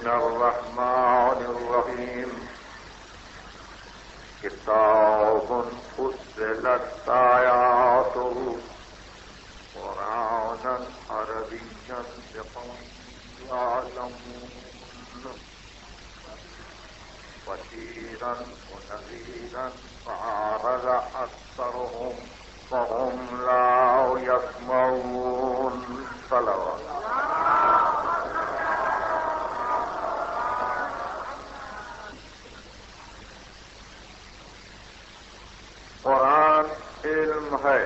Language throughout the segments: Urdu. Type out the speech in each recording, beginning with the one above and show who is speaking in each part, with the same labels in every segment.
Speaker 1: الرحمن الرحيم كتاب فصلت آياته قرآنا عربيا لقوم يعلمون بشيرا ونذيرا فأعرض أكثرهم فهم لا يسمعون صلوات قرآن علم ہے،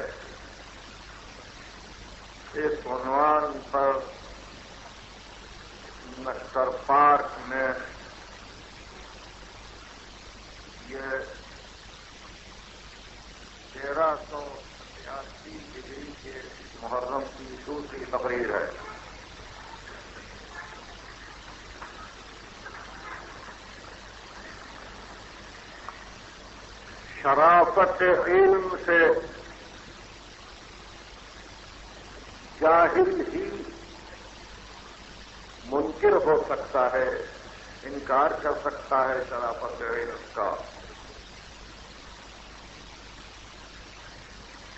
Speaker 1: اس عنوان پر نشتر پارک میں یہ 1383 ہجری کے محرم کی دوسری تقریر ہے۔ شرافت علم سے جاہل ہی منکر ہو سکتا ہے، انکار کر سکتا ہے شرافت علم کا۔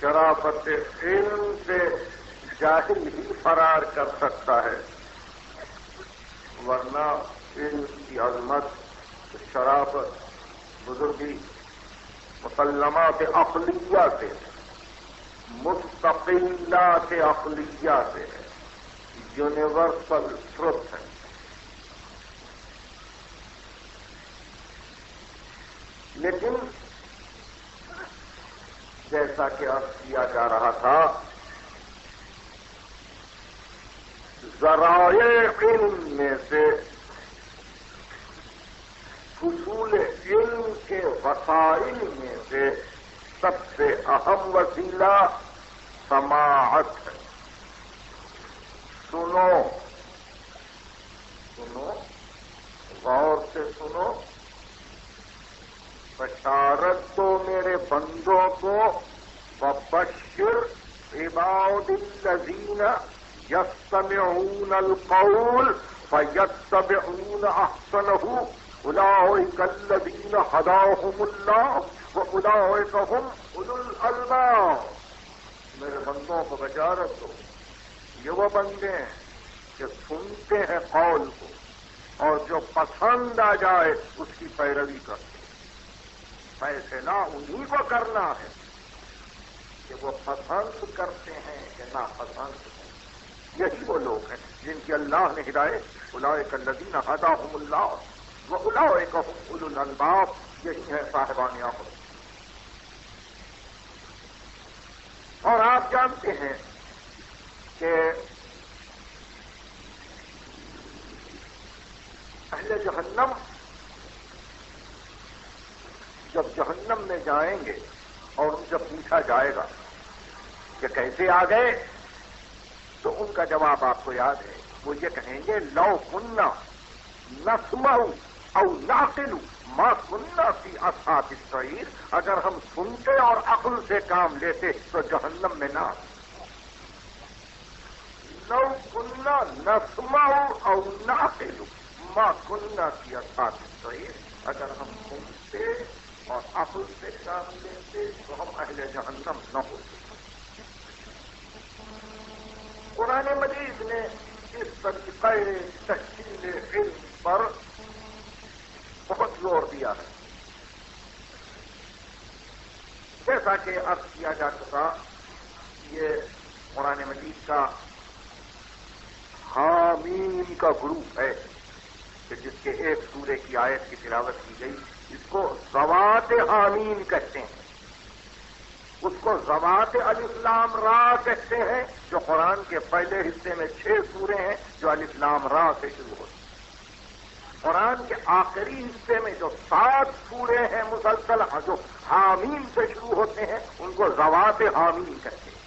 Speaker 1: شرافت علم سے جاہل ہی فرار کر سکتا ہے، ورنہ علم کی عظمت، شرافت، بزرگی مسلمات عقلیہ سے، مستقلات عقلیہ سے، یونیورسل ٹروتھ ہے۔ لیکن جیسا کہ عرض کیا جا رہا تھا، ذرائع علم میں سے، حصول علم کے وسائل میں سے سب سے اہم وسیلہ سماعت ہے۔ سنو سنو، غور سے سنو، بشارت دو میرے بندوں کو، وبشر عباد الذین یستمعون القول فیتبعون احسنہ اولئک الذین ھداھم اللہ واولئک ھم اولو الالباب۔ میرے بندوں کو بشارت دو، یہ وہ بندے ہیں کہ سنتے ہیں قول کو اور جو پسند آ جائے اس کی پیروی کرتے ہیں۔ فیصلہ انہی کو کرنا ہے کہ وہ پسند کرتے ہیں کہ ناپسند ہیں۔ یہی وہ لوگ ہیں جن کی اللہ نے ہدایت، اولئک الذین ھداھم اللہ واولئک ھم اولو الالباب، یہی ہے صاحبان عقل۔ اور آپ جانتے ہیں کہ اہل جہنم جب جہنم میں جائیں گے اور ان سے پوچھا جائے گا کہ کیسے آ گئے، تو ان کا جواب آپ کو یاد ہے، وہ یہ کہیں گے لو کننا نسمع او نعقل ما کننا فی اصحاب السعیر، اگر ہم سنتے اور عقل سے کام لیتے تو جہنم میں نہ آتے۔ لو کننا نسمع او نعقل ما کننا فی اصحاب السعیر، اگر ہم سنتے اور عقل سے کام لیتے تو ہم اہل جہنم نہ ہوتے۔ قرآن مجید نے اس طریقہ تحصیل علم پر بہت زور دیا ہے۔ جیسا کہ عرض کیا جا چکا، یہ قرآن مجید کا حامیم کا گروپ ہے کہ جس کے ایک سورے کی آیت کی تلاوت کی گئی، اس کو ذوات حامیم کہتے ہیں، اس کو ذوات الف لام را کہتے ہیں، جو قرآن کے پہلے حصے میں 6 سورے ہیں جو الف لام را سے شروع ہوتے ہیں۔ قرآن کے آخری حصے میں جو 7 سورے ہیں مسلسل جو حامیم سے شروع ہوتے ہیں، ان کو ذوات حامیم کہتے ہیں۔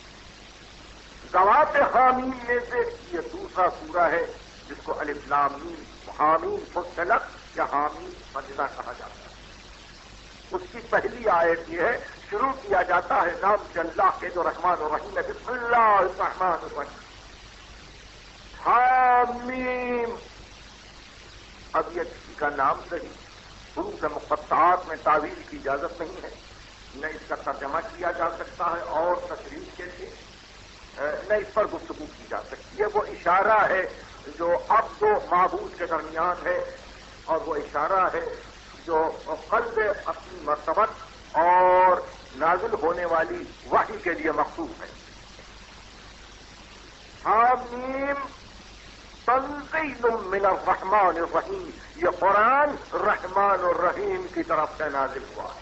Speaker 1: ذوات حامیم میں سے یہ دوسرا سورہ ہے جس کو الف لام میم حامیم فصلت یا حامیم سجدہ کہا جاتا ہے۔ اس کی پہلی آیت یہ ہے، شروع کیا جاتا ہے نام سے اللہ کے جو رحمان الرحیم ہے، بسم اللہ الرحمن الرحیم، حامیم۔ اب یہ کسی کا نام صحیح حروف مقطعات میں تعویل کی اجازت نہیں ہے، نہ اس کا ترجمہ کیا جا سکتا ہے اور تشریح کے لیے نہ اس پر گفتگو کی جا سکتی ہے۔ وہ اشارہ ہے جو اب تو معبود کے درمیان ہے، اور وہ اشارہ ہے جو قلب اپنی مرتبت اور نازل ہونے والی وحی کے لیے مخصوص ہے۔ حامیم تنزیل من الرحمن الرحیم، یہ قرآن رحمان الرحیم کی طرف سے نازل ہوا ہے۔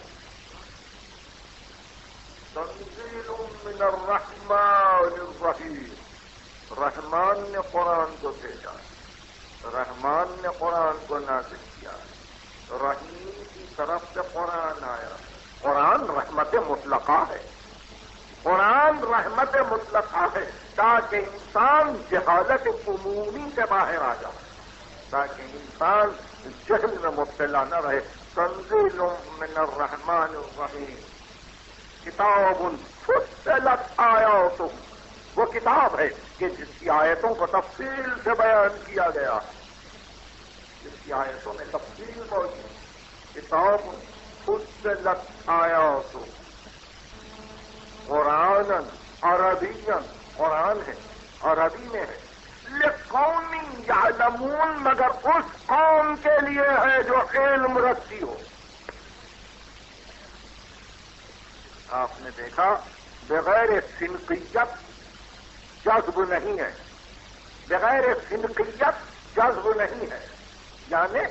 Speaker 1: تنزیل من الرحمن الرحیم، رحمان نے قرآن کو بھیجا، رحمان نے قرآن کو نازل کیا، رحیم کی طرف سے قرآن آیا۔ قرآن رحمت مطلقہ ہے، قرآن رحمت مطلقہ ہے تاکہ انسان جہالت عمومی سے باہر آ جائے، تاکہ انسان جہل میں مبتلا نہ رہے۔ تنزیل من الرحمن الرحیم، کتاب فصلت آیاتہ، وہ کتاب ہے کہ جس کی آیتوں کو تفصیل سے بیان کیا گیا، جس کی آیتوں میں تفصیل موجود۔ کتاب فصلت آیاتہ، قرآن عربین، قرآن ہے عربی میں ہے، لقوم یعلمون، مگر اس قوم کے لیے ہے جو علم رکھتی ہو۔ آپ نے دیکھا بغیر سنقیت جذب نہیں ہے، بغیر سنقیت جذب نہیں ہے، یعنی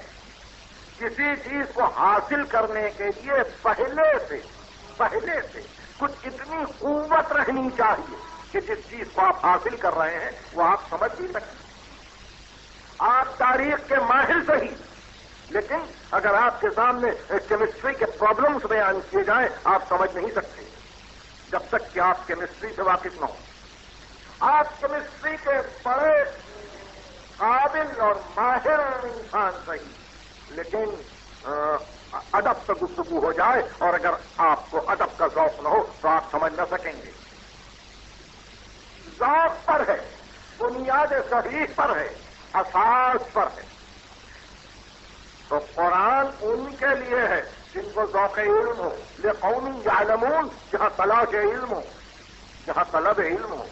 Speaker 1: کسی چیز کو حاصل کرنے کے لیے پہلے سے کچھ اتنی قوت رہنی چاہیے کہ جس چیز کو آپ حاصل کر رہے ہیں وہ آپ سمجھ نہیں سکتے۔ آپ تاریخ کے ماہر صحیح، لیکن اگر آپ کے سامنے کیمسٹری کے پرابلمز بیان کیے جائیں آپ سمجھ نہیں سکتے جب تک کہ آپ کیمسٹری سے واقف نہ ہوں۔ آپ کیمسٹری کے بڑے قابل اور ماہر انسان صحیح، لیکن ادب سے گفتگو ہو جائے اور اگر آپ کو ادب کا ذوق نہ ہو تو آپ سمجھ نہ سکیں گے۔ ذوق پر ہے، بنیاد صحیح پر ہے، اساس پر ہے۔ تو قرآن ان کے لیے ہے جن کو ذوق علم ہو، لقوم یعلمون، جہاں تلاش علم ہو، جہاں طلب علم ہو۔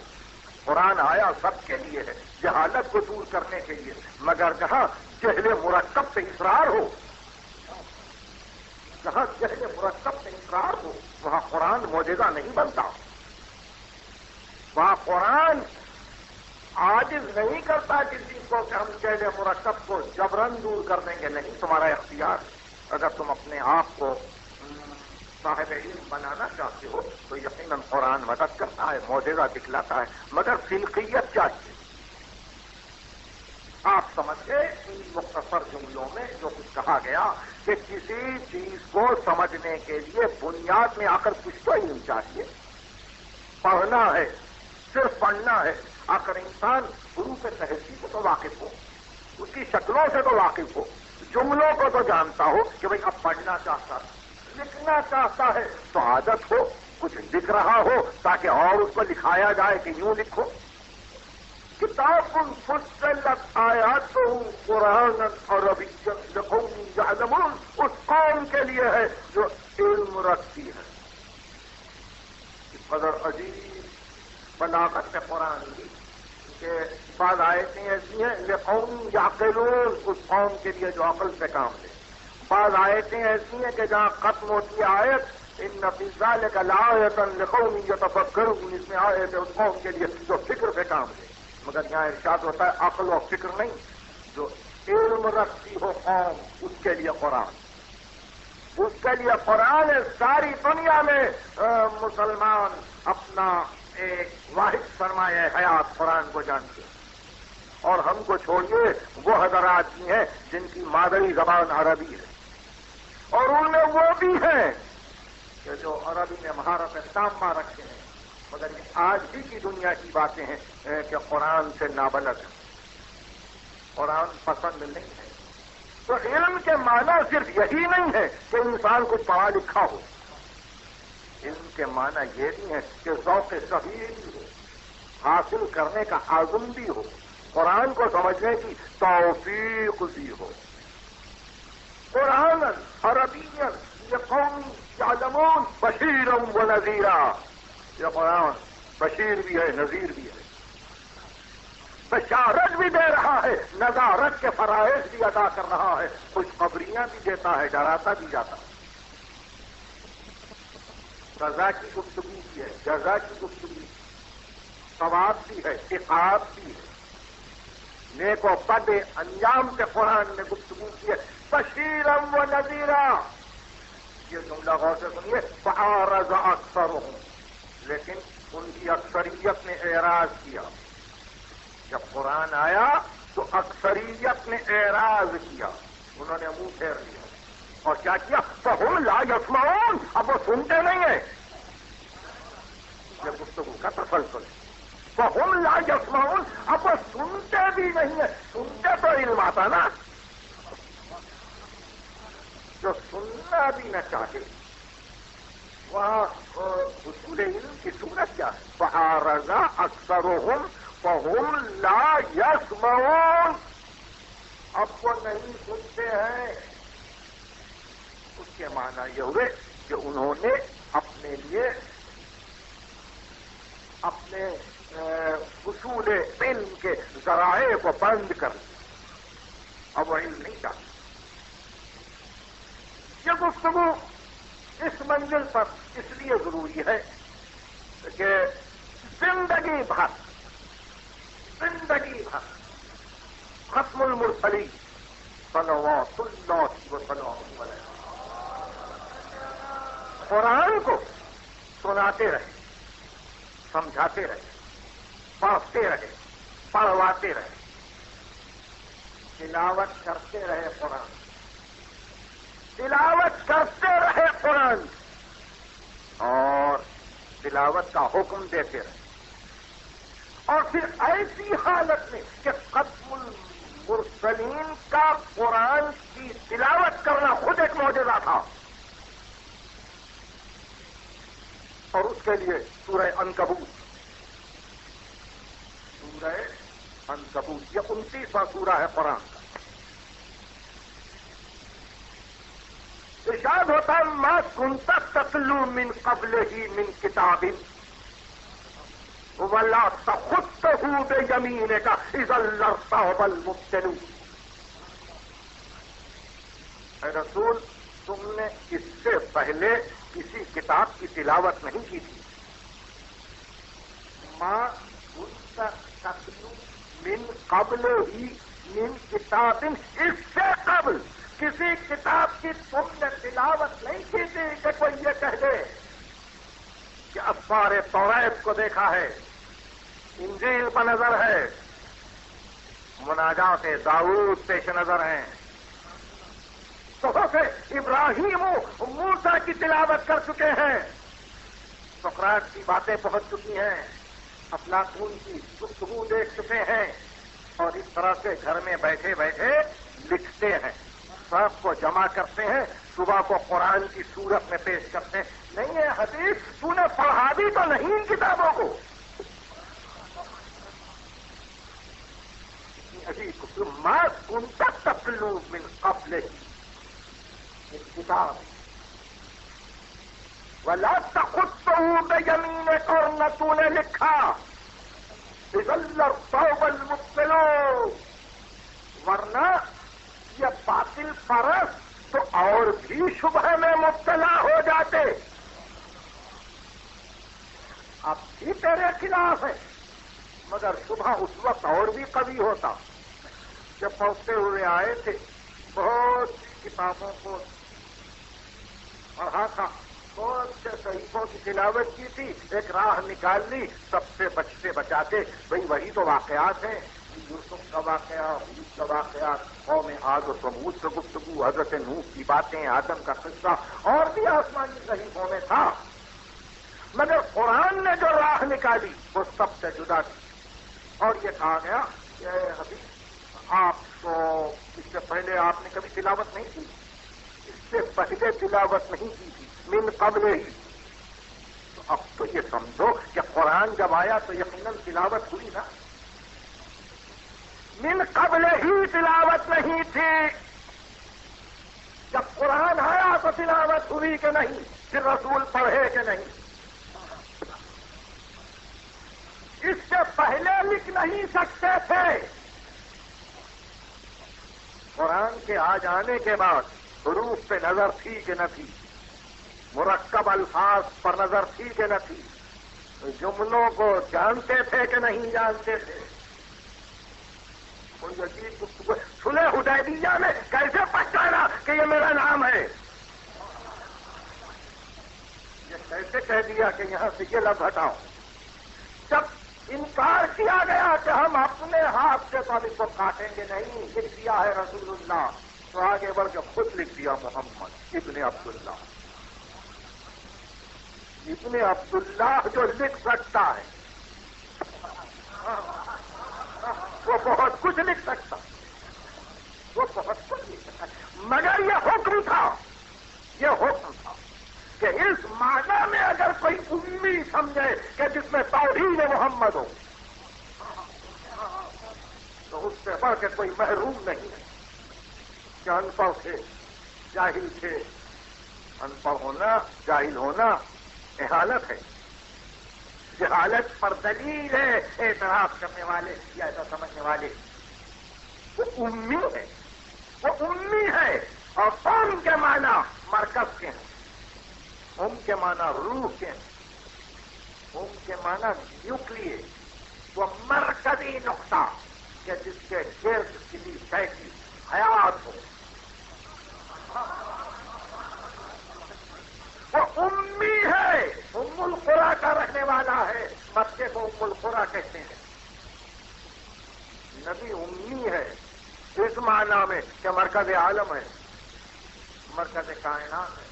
Speaker 1: قرآن آیا سب کے لیے ہے، جہالت کو دور کرنے کے لیے، مگر جہاں جہل مرکب سے اصرار ہو، جہاں جہل مرکب سے اصرار ہو وہاں قرآن معجزہ نہیں بنتا، وہاں قرآن عاجز نہیں کرتا کسی کو کہ ہم جہل مرکب کو جبرن دور کر دیں گے، نہیں، تمہارا اختیار۔ اگر تم اپنے آپ کو صاحب علم بنانا چاہتے ہو تو یقیناً قرآن مدد کرتا ہے، معجزہ دکھلاتا ہے، مگر خلقیت چاہیے۔ آپ سمجھ گئے ان مختصر جملوں میں جو کچھ کہا گیا کہ کسی چیز کو سمجھنے کے لیے بنیاد میں آ کر کچھ تو علم چاہیے، پڑھنا ہے، صرف پڑھنا ہے۔ آخر انسان حروف تہذیب سے تو واقف ہو، اس کی شکلوں سے تو واقف ہو، جملوں کو تو جانتا ہو کہ بھئی اب پڑھنا چاہتا ہے، لکھنا چاہتا ہے تو عادت ہو، کچھ لکھ رہا ہو تاکہ اور اس کو لکھایا جائے کہ یوں لکھو۔ کتاب فصلت آیاتہ قرآنا عربیا لقوم یعلمون، اس قوم کے لیے ہے جو علم رکھتی ہے۔ اس قدر عجیب بلاغت سے قرآن کی کہ بعض آیتیں ایسی ہیں لقوم یعقلون، اس قوم کے لیے جو عقل سے کام لے، بعض آیتیں ایسی ہیں کہ جہاں ختم ہوتی ہے آیت ان فی ذلک لآیۃ لقوم یتفکرون، اس میں آیت ہے اس قوم کے لیے جو فکر سے کام لے، مگر یہاں ارشاد ہوتا ہے عقل و فکر نہیں، جو علم رکھتی ہو قوم اس کے لیے قرآن، اس کے لیے قرآن ہے۔ ساری دنیا میں مسلمان اپنا ایک واحد سرمایہ حیات قرآن کو جانتے ہیں، اور ہم کو چھوڑیے وہ حضرات بھی ہیں جن کی مادری زبان عربی ہے، اور ان میں وہ بھی ہیں کہ جو عربی میں مہارت تامہ رکھتے ہیں، مگر یہ آج بھی کی دنیا کی باتیں ہیں کہ قرآن سے نابلد ہے، قرآن پسند نہیں ہے۔ تو علم کے معنی صرف یہی نہیں ہے کہ انسان کچھ پڑھا لکھا ہو، علم کے معنی یہ بھی ہے کہ ذوق صحیح بھی ہو، حاصل کرنے کا عزم بھی ہو، قرآن کو سمجھنے کی توفیق بھی ہو۔ قرآنا عربیا لقوم یعلمون بشیرا ونذیرا. یہ قرآن بشیر بھی ہے، نذیر بھی ہے، بشارت بھی دے رہا ہے، نذارت کے فرائض بھی ادا کر رہا ہے، خوشخبریاں بھی دیتا ہے، ڈراتا بھی جاتا ہے. سزا کی گفتگو بھی ہے، جزا کی گفتگو، ثواب بھی ہے، عقاب بھی ہے، نیک و بد انجام کے قرآن نے گفتگو کی ہے. بشیرا و نذیرا. یہ جملہ غور سے سنیے. فأعرض اکثرهم، لیکن ان کی اکثریت نے اعراض کیا. جب قرآن آیا تو اکثریت نے اعراض کیا، انہوں نے منہ پھیر لیا. اور کیا کیا؟ فهم لا يسمعون. اب وہ سنتے نہیں ہیں. یہ گفتگو کا تسلسل. فهم لا يسمعون. اب وہ سنتے بھی نہیں ہیں. سنتے تو علم آتا نا. جو سننا بھی نہ چاہے وہاں حصول علم کی صورت کیا ہے؟ فأعرض اکثرهم فهم لا يسمعون. اب وہ نہیں سنتے ہیں. اس کے معنی یہ ہوئے کہ انہوں نے اپنے لیے اپنے حصول علم کے ذرائع کو بند کر دیا. اب وہ علم نہیں چاہتے. یہ گفتگو اس منزل پر اس لیے ضروری ہے کہ زندگی بھر ختم المرسلین صلوات اللہ وسلم علیہ قرآن کو سناتے رہے، سمجھاتے رہے، پڑھتے رہے، پڑھواتے رہے، تلاوت کرتے رہے قرآن، تلاوت کرتے رہے قرآن، اور تلاوت کا حکم دیتے رہے. اور پھر ایسی حالت میں کہ ختم المرسلین کا قرآن کی تلاوت کرنا خود ایک معجزہ تھا. اور اس کے لیے سورہ عنکبوت یہ 29واں سورہ ہے قرآن کا. ارشاد ہوتا ہے ما كنت تتلو من قبله من کتاب ولا تخطه بيمينك اذا لارتاب المبطلون. اے رسول، تم نے اس سے پہلے کسی کتاب کی تلاوت نہیں کی تھی. ما كنت تتلو من قبله من کتاب، اس سے قبل کسی کتاب کی تم نے تلاوت نہیں کی تھی کہ کوئی یہ کہہ دے کہ اسفار توریت کو دیکھا ہے، انجیل پر نظر ہے، مناجات داؤد پیش نظر ہیں، صحف ابراہیم و موسیٰ کی تلاوت کر چکے ہیں، سقراط کی باتیں پہنچ چکی ہیں، افلاطون کی گفتگو دیکھ چکے ہیں، اور اس طرح سے گھر میں بیٹھے بیٹھے لکھتے ہیں، سب کو جمع کرتے ہیں، صبح کو قرآن کی صورت میں پیش کرتے ہیں. نہیں ہے حدیث، تو نے پڑھا بھی تو نہیں ان کتابوں کو. ما كنت تتلو من قبله من کتاب ولا تخطه بيمينك، اور نہ تو نے لکھا اذا لارتاب المبطلون، ورنہ یہ باطل پرست تو اور بھی شبہ میں مبتلا ہو جاتے. اب بھی تیرے خلاف ہے، مگر شبہ اس وقت اور بھی قوی ہوتا. جب پڑھتے ہوئے آئے تھے، بہت سی کتابوں کو پڑھا تھا، بہت سے صحیفوں کی تلاوت کی تھی، ایک راہ نکال لی سب سے بچتے بچاتے. بھئی وہی تو واقعات ہیں، یوسف کا واقعہ، حود کا واقعہ، قوم عاد و ثمود سے گفتگو، حضرت نوح کی باتیں، آدم کا قصہ، اور بھی آسمانی صحیفوں میں تھا. مگر قرآن نے جو راہ نکالی وہ سب سے جدا تھی. اور یہ کہا گیا کہ ابھی آپ کو اس سے پہلے آپ نے کبھی تلاوت نہیں کی، اس سے پہلے تلاوت نہیں کی تھی، من قبل ہی. تو اب تو یہ سمجھو کہ قرآن جب آیا تو یقیناً تلاوت ہوئی نا. من قبل ہی تلاوت نہیں تھی. جب قرآن آیا تو تلاوت ہوئی کہ نہیں؟ پھر رسول پڑھے کہ نہیں؟ اس سے پہلے لکھ نہیں سکتے تھے. قرآن کے آ جانے کے بعد حروف پہ نظر تھی کہ نہ تھی؟ مرکب الفاظ پر نظر تھی کہ نہ تھی؟ جملوں کو جانتے تھے کہ نہیں جانتے تھے؟ کوئی عجیب صلح حدیبیہ میں کیسے پہچانا کہ یہ میرا نام ہے؟ یہ کیسے کہہ دیا کہ یہاں سے یہ لفظ ہٹاؤ؟ جب انکار کیا گیا کہ ہم اپنے ہاتھ سے تو اس کو کاٹیں گے نہیں، لکھ دیا ہے رسول اللہ، تو آگے بڑھ کے خود لکھ دیا محمد ابن عبداللہ. ابن عبداللہ جو لکھ سکتا ہے وہ بہت کچھ لکھ سکتا، وہ بہت کچھ لکھ سکتا، مگر یہ حکم تھا کہ اس معنی میں اگر کوئی امی سمجھے کہ جس میں توحید محمد ہو تو اس سے بڑھ کے کوئی محروم نہیں ہے. کہ ان پڑھ تھے، جاہل تھے. ان پڑھ ہونا، جاہل ہونا جہالت ہے. جہالت پر دلیل ہے اعتراف کرنے والے یا ایسا سمجھنے والے. وہ امی ہے، وہ امی ہے. اور قوم کے معنی مرکز کے ہیں، ام کے معنی روح کے ہیں، ام کے معنی نیوکلیے، وہ مرکزی نقطہ کہ جس کے گرد کسی شے کی حیات ہو. وہ امی ہے، ام القریٰ کا رہنے والا ہے. مکے کو ام القریٰ کہتے ہیں. نبی امی ہے اس معنی میں کہ مرکز عالم ہے، مرکز کائنات ہے.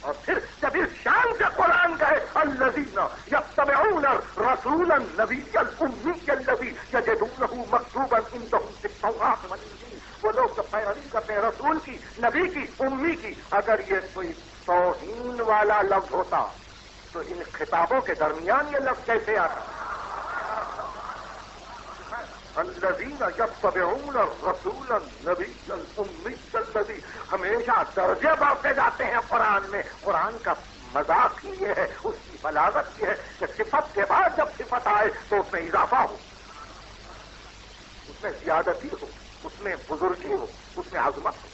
Speaker 1: اور پھر جب اس شان سے قرآن کہے الذین یتبعون الرسول النبی الامی الذی یجدونہ مکتوبا عندہم فی التوراۃ والانجیل، وہ لوگ جو پیروی کرتے ہیں رسول کی، نبی کی، امی کی. اگر یہ کوئی توہین والا لفظ ہوتا تو ان خطابوں کے درمیان یہ لفظ کیسے آتا؟ الذین یتبعون الرسول النبی الامی الذی، ہمیشہ درجے بڑھتے جاتے ہیں قرآن میں. قرآن کا مذاق ہی یہ ہے، اس کی بلاغت یہ ہے کہ صفت کے بعد جب صفت آئے تو اس میں اضافہ ہو، اس میں زیادتی ہو، اس میں بزرگی ہو، اس میں عظمت ہو.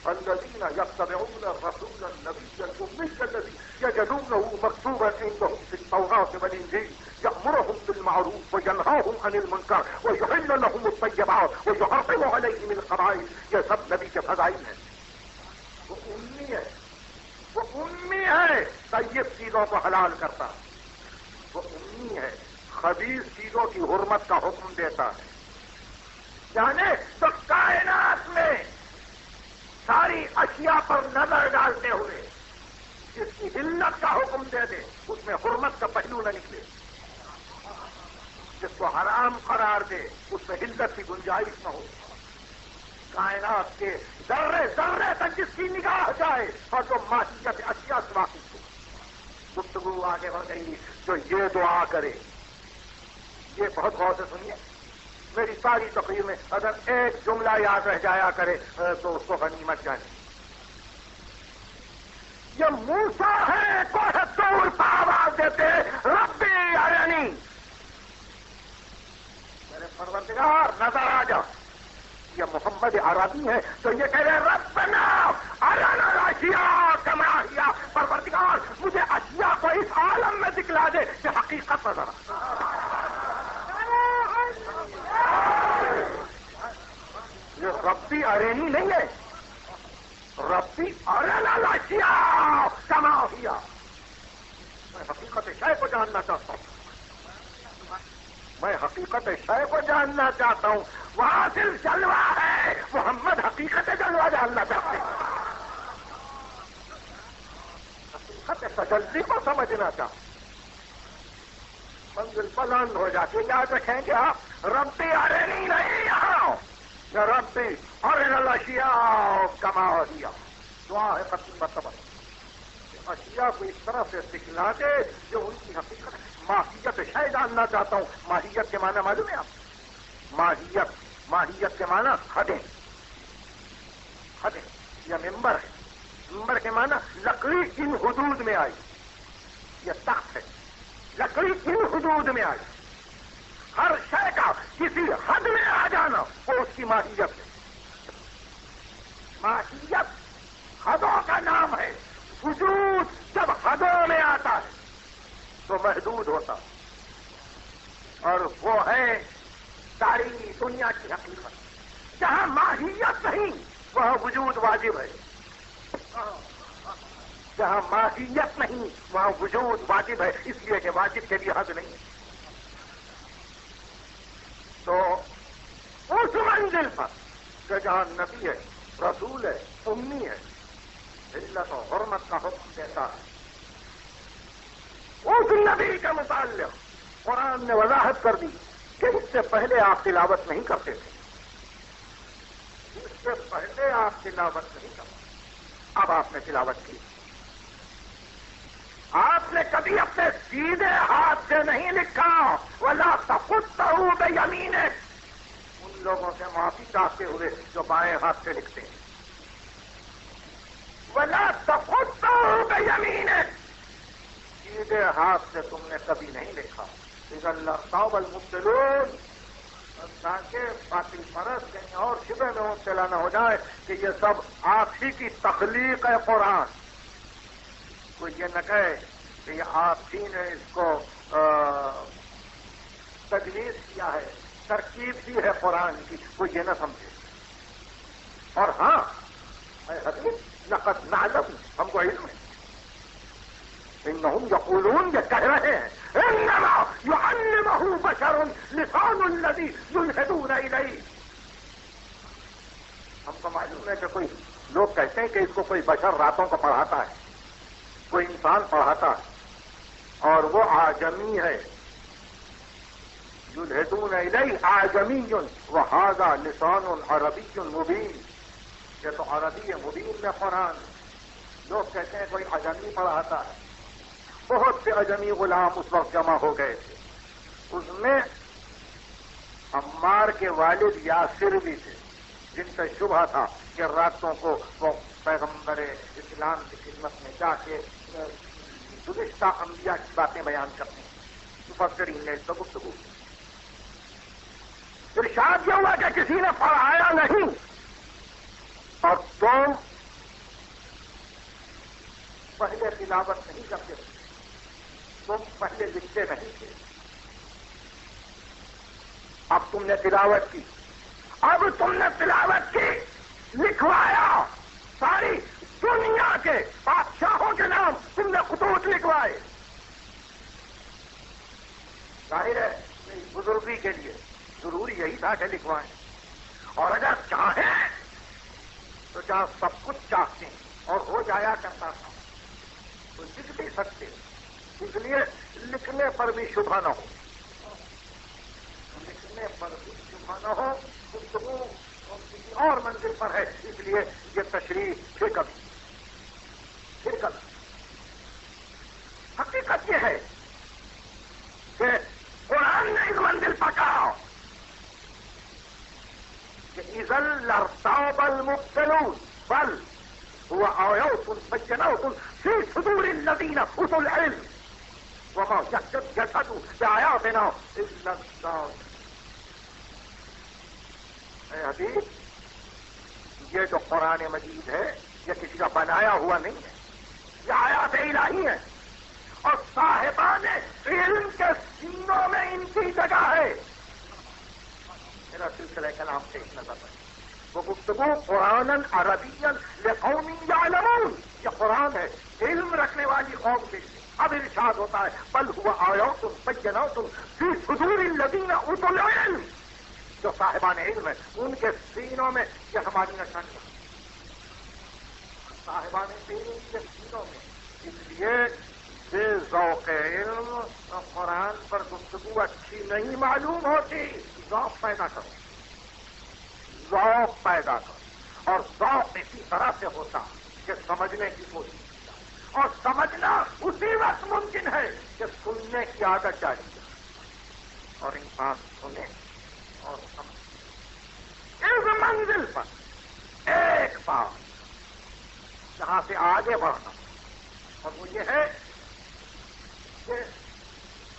Speaker 1: الذین یتبعون الرسول النبی الامی الذی یجدونہ مکتوبا عندہم فی التوراۃ والانجیل یأمرهم بالمعروف وینہاهم عن المنکر ویحل لهم الطیبات ویحرم علیہم الخبائث. یہ سب نبی کے فضائل ہیں. وہ امی ہے، وہ امی ہے طیب چیزوں کو حلال کرتا، وہ امی ہے خبیث چیزوں کی حرمت کا حکم دیتا ہے. یعنی تو کائنات میں ساری اشیاء پر نظر ڈالتے ہوئے جس کی حلت کا حکم دے دے اس میں حرمت کا پہلو نہ نکلے، جس کو حرام قرار دے اس میں حلت کی گنجائش نہ ہو. کائنات کے ذرے ذرے تک جس کی نگاہ جائے اور جو ماہیت اشیاء سے واقف ہو. گفتگو آگے بڑھ گئی جو یہ دعا کرے، یہ بہت غور سے سنیے. میری ساری تقریر میں اگر ایک جملہ یاد رہ جایا کرے تو اس کو غنیمت جانے. یہ موسیٰ ہے کوہ طور پر آواز دیتے ربی ارنی، میرے پروردگار نظر آ جا. یہ محمد عربی ہے تو یہ کہہ رہے ربنا ارنا الاشیاء کما ہی، پروردگار مجھے اشیاء کو اس عالم میں دکھلا دے کہ حقیقت نظر آ. یہ ربی ارینی نہیں ہے، ربی ارنا الاشیاء کما ہی. میں حقیقت شے کو جاننا چاہتا ہوں، میں حقیقت شے کو جاننا چاہتا ہوں. وہاں صرف جلوہ ہے، محمد حقیقت جلوہ جاننا چاہتے ہیں، حقیقت تجلی کو سمجھنا چاہتے. منزل بلند ہو جاتی. یاد رکھیں کہ آپ ربی ارینی نہیں یہاں، ربی ارنا الاشیاء کما ہی. دعا ہے ختم مرتبہ اشیاء کو اس طرح سے دکھلا دے جو ان کی حقیقت. ماہیت شے جاننا چاہتا ہوں. ماہیت کے معنی معلوم ہے آپ؟ ماہیت کے معنی حدیں، حدیں. یہ ممبر ہے. ممبر کے معنی لکڑی ان حدود میں آئی. یہ تخت ہے، لکڑی ان حدود میں آئی. ہر شے کا کسی حد میں آ جانا وہ اس کی ماہیت ہے. ماہیت حدوں کا نام ہے. وجود جب حدوں میں آتا ہے تو محدود ہوتا، اور وہ ہے ساری دنیا کی حقیقت. جہاں ماہیت نہیں وہاں وجود واجب ہے. جہاں ماہیت نہیں وہاں وجود واجب ہے، اس لیے کہ واجب کے لیے حد نہیں ہے. تو اس منزل پر کہ جہاں نبی ہے، رسول ہے، امی ہے، عزت و حرمت کا حکم دیتا ہے، اس نبی کا متعلق قرآن نے وضاحت کر دی کہ اس سے پہلے آپ تلاوت نہیں کرتے تھے. اس سے پہلے آپ تلاوت نہیں کرتے، اب آپ نے تلاوت کی. آپ نے کبھی اپنے سیدھے ہاتھ سے نہیں لکھا وَلَا تَخُطَّهُ بِيَمِينِكَ. ان لوگوں سے معافی چاہتے ہوئے جو بائیں ہاتھ سے لکھتے ہیں. وَلَا تَخُطَّهُ بِيَمِينِكَ. سیدھے ہاتھ سے تم نے کبھی نہیں لکھا. اِذًا لَارْتَابَ الْمُبْطِلُونَ. تاکہ باطل پرست کہیں اور شبہ میں مبتلا نہ ہو جائے کہ یہ سب آپ ہی کی تخلیق ہے قرآن. کوئی یہ نہ کہے کہ یہ آپ ہی نے اس کو تجویز کیا ہے، ترکیب دی ہے قرآن کی، کوئی یہ نہ سمجھے. اور ہاں اے حدیث لقد نعلم، ہم کو علم ہے. انہم یقولون، یہ کہہ رہے ہیں انما يعلمه بشر لسان الذي يلحدون الیہ. ہم کو معلوم ہے کہ کوئی لوگ کہتے ہیں کہ اس کو کوئی بشر راتوں کو پڑھاتا ہے، کوئی انسان پڑھاتا ہے، اور وہ اعجمی ہے. یلحدون الیہ اعجمی وہذا لسان عربی مبین. یہ تو عربی مبین میں قرآن. لوگ کہتے ہیں کوئی اعجمی پڑھاتا ہے. بہت سے اعجمی غلام اس وقت جمع ہو گئے تھے. اس میں عمار کے والد یاسر بھی تھے، جن کا شبہ تھا کہ راتوں کو وہ پیغمبر اسلام کی خدمت میں جا کے گزشتہ انبیاء کی باتیں بیان کرتے ہیں. مفسرین نے اس کو گفتگو کی. ارشاد یہ ہوا کہ کسی نے پڑھایا نہیں، اور تم پہلے تلاوت نہیں کرتے تھے، تم پہلے لکھتے نہیں تھے. اب تم نے تلاوت کی. اب تم نے تلاوت کی، لکھوایا. ساری دنیا کے بادشاہوں کے نام تم نے خطوط لکھوائے. ظاہر ہے بزرگی کے لیے ضروری یہی تھا کہ لکھوائیں. اور اگر چاہیں تو جہاں سب کچھ چاہتے ہیں اور ہو جایا کرتا تھا تو لکھ بھی سکتے. اس لیے لکھنے پر بھی شبہ نہ ہو. لکھنے پر بھی شبہ نہ ہو. گفتگو کسی اور منزل پر ہے، اس لیے یہ تشریح پھر کبھی. حقیقت یہ ہے کہ قرآن نے اس منزل پر کہا کہ اذا لارتاب المبطلون بل هو آیات بینات فی صدور الذین اوتوا العلم وما یشهد بآیاتنا الا الظالمون. اے حبیب، یہ جو قرآن مجید ہے یہ کسی کا بنایا ہوا نہیں ہے، یہ آیات الہی ہے، اور صاحبان علم کے سینوں میں ان کی جگہ ہے. میرا سلسلہ کلام سے ایک نظر ہے. وہ گفتگو قرآن عربی لقوم یعلمون، یہ قرآن ہے علم رکھنے والی قوم کے لیے. اب ارشاد ہوتا ہے بل هو آیات بینات فی صدور الذین اوتوا العلم. جو صاحبان علم ہیں ان کے سینوں میں یہ ہماری نشانی ہے. صاحبان علم کے سینوں میں. اس لیے بے ذوق علم قرآن پر گفتگو اچھی نہیں معلوم ہوتی. ذوق پیدا کرو، ذوق پیدا کرو. اور ذوق اسی طرح سے ہوتا کہ سمجھنے کی کوشش کیا، اور سمجھنا اسی وقت ممکن ہے کہ سننے کی عادت جاری ہے. اور انسان سنے اور سمجھے. اس منزل پر ایک بات یہاں سے آگے بڑھنا، اور وہ یہ ہے کہ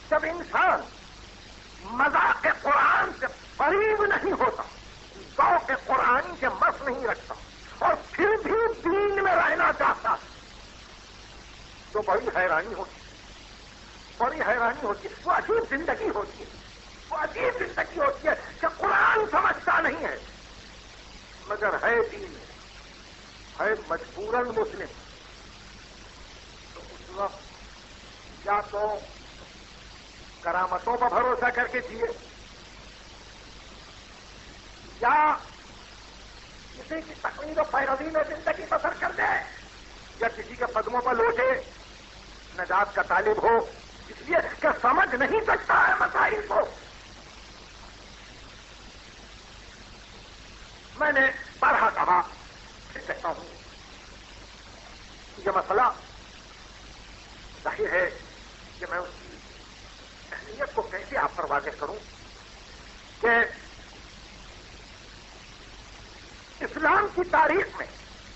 Speaker 1: جب انسان مذاق قرآن سے قریب نہیں ہوتا، ذوق قرآن کے مس نہیں رکھتا، اور پھر بھی دین میں رہنا چاہتا، تو بڑی حیرانی ہوتی ہے، بڑی حیرانی ہوتی ہے، وہ عجیب زندگی ہوتی ہے، وہ عجیب زندگی ہوتی ہے کہ قرآن سمجھتا نہیں ہے مگر ہے دین میں، ہے مجبوراً مسلم، تو اس وقت یا تو کرامتوں پر بھروسہ کر کے جیے، یا کسی کی تقلید و پیروی میں زندگی بسر کر دے، یا کسی کے قدموں پر لوٹے، نجات کا طالب ہو، اس لیے کہ سمجھ نہیں سکتا ہے مسائل کو۔ میں نے بارہا کہا، پھر کہتا ہوں، یہ مسئلہ ظاہر ہے کہ میں اس کی اہمیت کو کیسے آپ پر واضح کروں کہ اسلام کی تاریخ میں